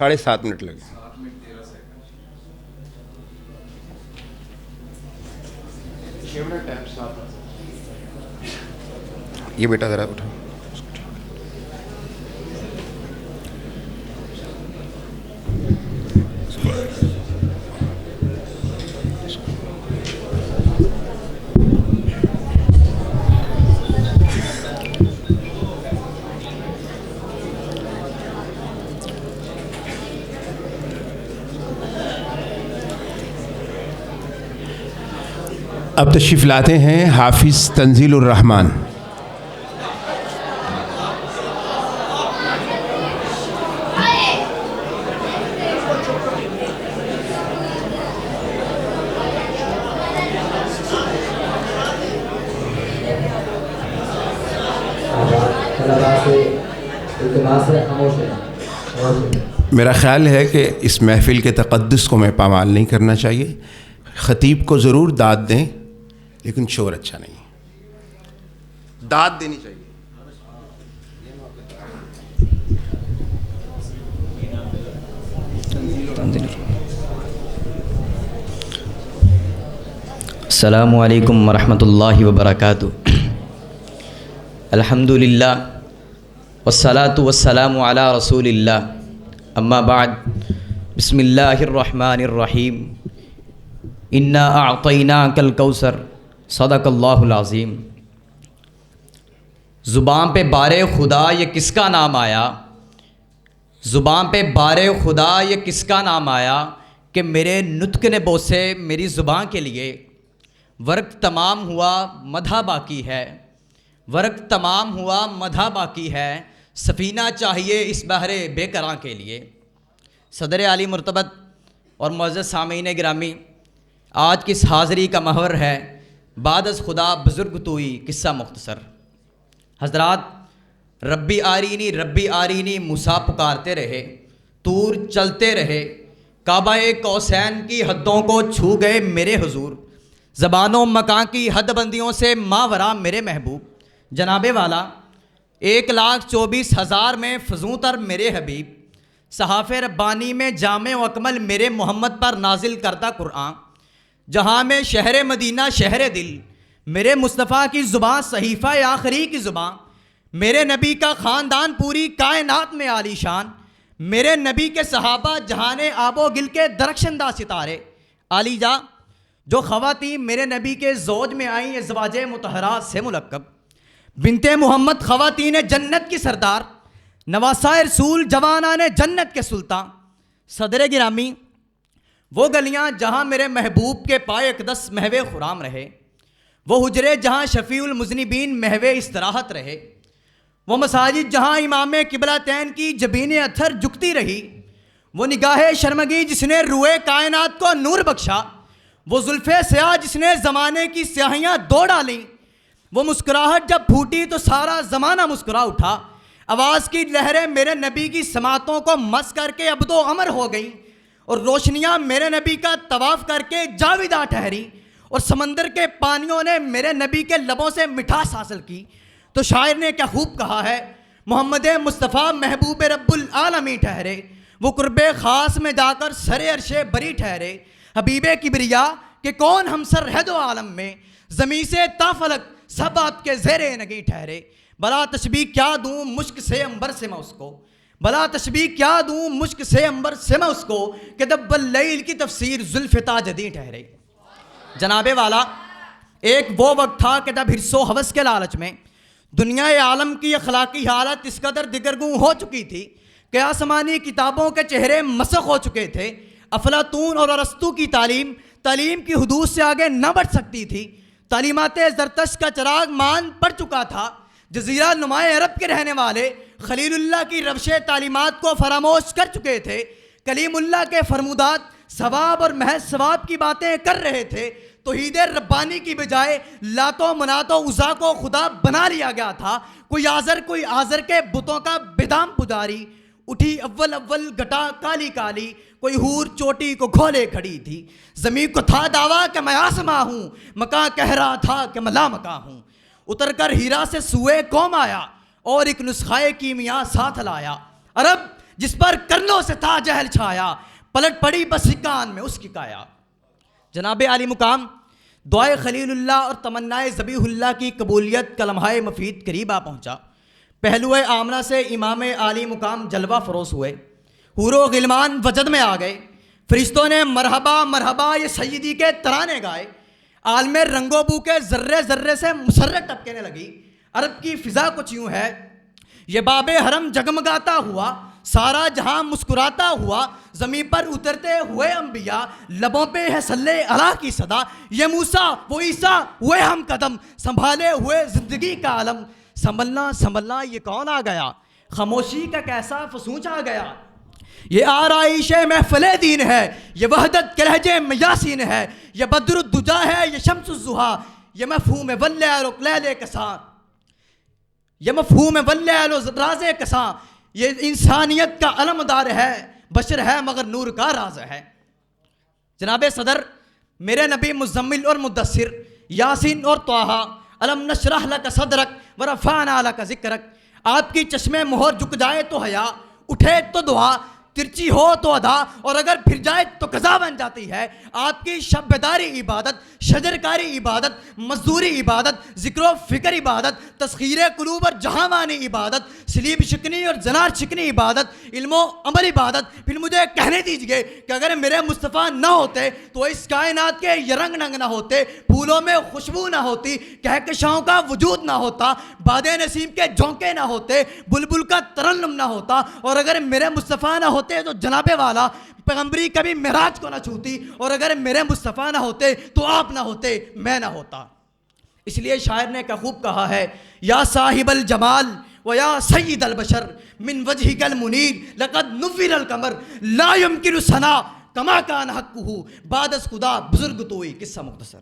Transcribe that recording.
7.5 minute لگے. یہ بیٹا ذرا اٹھا. اب تشریف لاتے ہیں حافظ تنزیل الرحمان. میرا خیال ہے کہ اس محفل کے تقدس کو میں پامال نہیں کرنا چاہیے. خطیب کو ضرور داد دیں لیکن شور اچھا نہیں. داد دینی چاہیے. السلام علیکم ورحمۃ اللہ وبرکاتہ. الحمد للہ والصلاة والسلام علی رسول اللہ. اما بعد، بسم اللہ الرحمن الرحیم. انا اعطیناک الکوثر. صدق اللہ العظیم. زبان پہ بار خدا یہ کس کا نام آیا؟ زبان پہ بار خدا یہ کس کا نام آیا کہ میرے نطق نے بوسے میری زبان کے لیے. ورق تمام ہوا مدح باقی ہے. ورق تمام ہوا مدح باقی ہے. سفینہ چاہیے اس بحر بے کراں کے لیے. صدر عالی مرتبت اور معزز سامعین گرامی، آج کی اس حاضری کا محور ہے بعد از خدا بزرگ توئی قصہ مختصر. حضرات، ربی آرینی ربی آرینی موسیٰ پکارتے رہے، طور چلتے رہے، کعبہ قوسین کی حدوں کو چھو گئے میرے حضور. زبان و مکان کی حد بندیوں سے ماورا میرے محبوب. جناب والا 1,24,000 میں فزوں تر میرے حبیب. صحاف ربانی میں جامع و اکمل میرے محمد پر نازل کردہ قرآن. جہاں میں شہر مدینہ شہر دل، میرے مصطفیٰ کی زبان صحیفہ آخری کی زبان. میرے نبی کا خاندان پوری کائنات میں عالی شان. میرے نبی کے صحابہ جہان آب و گل کے درخشندہ ستارے. عالی جا جو خواتین میرے نبی کے زوج میں آئیں ازواج مطہرات سے ملقب. بنت محمد خواتین جنت کی سردار، نواسہ رسول جوانان جنت کے سلطان. صدر گرامی، وہ گلیاں جہاں میرے محبوب کے پائے اقدس محو خرام رہے، وہ حجرے جہاں شفیع المذنبین محو استراحت رہے، وہ مساجد جہاں امام قبلتین کی جبین اتھر جھکتی رہی، وہ نگاہ شرمگی جس نے روئے کائنات کو نور بخشا، وہ زلف سیاہ جس نے زمانے کی سیاہیاں دو ڈالیں، وہ مسکراہٹ جب پھوٹی تو سارا زمانہ مسکرا اٹھا. آواز کی لہریں میرے نبی کی سماعتوں کو مس کر کے ابد و امر ہو گئیں، اور روشنیاں میرے نبی کا طواف کر کے جاویدہ ٹھہری، اور سمندر کے پانیوں نے میرے نبی کے لبوں سے مٹھاس حاصل کی. تو شاعر نے کیا خوب کہا ہے، محمد مصطفیٰ محبوب رب العالمین ٹھہرے، وہ قرب خاص میں جا کر سر عرش بری ٹھہرے. حبیب کبریا کہ کون ہمسر ہے دو عالم میں، زمین سے تا فلک سب آپ کے زیر نگیں ٹھہرے. بلا تشبیہ کیا دوں مشک سے عنبر سے میں اس کو، بلا تشبیہ کیا دوں مشک سے عنبر سے میں اس کو، کہ دب اللیل کی تفسیر زلف تاجدی ٹھہرے. جناب والا، ایک وہ وقت تھا کہ جب حرص و ہوس کے لالچ میں دنیا عالم کی اخلاقی حالت اس قدر دگرگوں ہو چکی تھی کہ آسمانی کتابوں کے چہرے مسخ ہو چکے تھے. افلاطون اور ارسطو کی تعلیم کی حدود سے آگے نہ بڑھ سکتی تھی. تعلیمات زرتشت کا چراغ مان پڑ چکا تھا. جزیرہ نمائے عرب کے رہنے والے خلیل اللہ کی روش تعلیمات کو فراموش کر چکے تھے. کلیم اللہ کے فرمودات ثواب اور محض ثواب کی باتیں کر رہے تھے. توحید ربانی کی بجائے لات و منات و عزا کو خدا بنا لیا گیا تھا. کوئی آزر کے بتوں کا بدام پجاری. اٹھی اول گٹا کالی کالی، کوئی حور چوٹی کو کھولے کھڑی تھی. زمین کو تھا دعویٰ کہ میں آسماں ہوں، مکاں کہہ رہا تھا کہ میں لامکاں ہوں. اتر کر ہیرا سے سوئے قوم آیا اور ایک نسخہ کیمیا ساتھ لایا. عرب جس پر کرنوں سے تھا جہل چھایا، پلٹ پڑی بس کان میں اس کی کایا۔ جناب عالی مقام، دعائے خلیل اللہ اور تمنائے ذبیح اللہ کی قبولیت کا لمحہ مفید قریب آ پہنچا۔ پہلو آمنہ سے امام عالی مقام جلوہ فروز ہوئے، حور و غلمان وجد میں آ گئے، فرشتوں نے مرحبا مرحبا یہ سیدی کے ترانے گائے، عالم رنگ و بو کے ذرے ذرے سے مسرت ٹپکنے لگی۔ عرب کی فضا کچھ یوں ہے، یہ باب حرم جگمگاتا ہوا، سارا جہاں مسکراتا ہوا، زمین پر اترتے ہوئے انبیاء، لبوں پہ ہے صلی اللہ کی صدا، یہ موسیٰ وہ عیسیٰ ہوئے ہم قدم، سنبھالے ہوئے زندگی کا عالم۔ سنبھلنا سنبھلنا یہ کون آ گیا، خاموشی کا کیسا فسونچ آ گیا، یہ آرائش محفل دین ہے، یہ وحدت کے لہجے میں یاسین ہے، یہ بدر الدجا ہے، یہ شمس الضحیٰ، یہ مفہوم واللیل لیل کساں، یہ مفہوم واللیل راز کساں، یہ انسانیت کا علمدار ہے، بشر ہے مگر نور کا راز ہے۔ جناب صدر، میرے نبی مزمل اور مدثر، یاسین اور طٰہٰ، الم نشرح لک صدرک ورفعنا لک ذکرک، آپ کی چشمے مہر جھک جائے تو حیا، اٹھے تو دعا، ترچی ہو تو ادا، اور اگر پھر جائے تو قضا بن جاتی ہے۔ آپ کی شب بیداری عبادت، شجرکاری عبادت، مزدوری عبادت، ذکر و فکر عبادت، تسخیر قلوب اور جہاں عبادت، سلیب شکنی اور زنار شکنی عبادت، علم و عمل عبادت۔ پھر مجھے کہنے دیجئے کہ اگر میرے مصطفیٰ نہ ہوتے تو اس کائنات کے یہ رنگ ننگ نہ ہوتے، پھولوں میں خوشبو نہ ہوتی، کہکشاؤں کا وجود نہ ہوتا، باد نسیم کے جھونکے نہ ہوتے، بلبل کا ترنم نہ ہوتا، اور اگر میرے مصطفیٰ نہ ہوتے تو جناب والا پیغمبری کبھی معراج کو نہ چھوتی، اور اگر میرے مصطفیٰ نہ ہوتے تو آپ نہ ہوتے، میں نہ ہوتا۔ اس لیے شاعر نے کیا خوب کہا ہے، یا صاحب الجمال و یا سید البشر من وجهک المنیر لقد نور القمر لا يمکن ثنا کما کان حقہ بعد از خدا بزرگ توئی۔ قصہ مختصر۔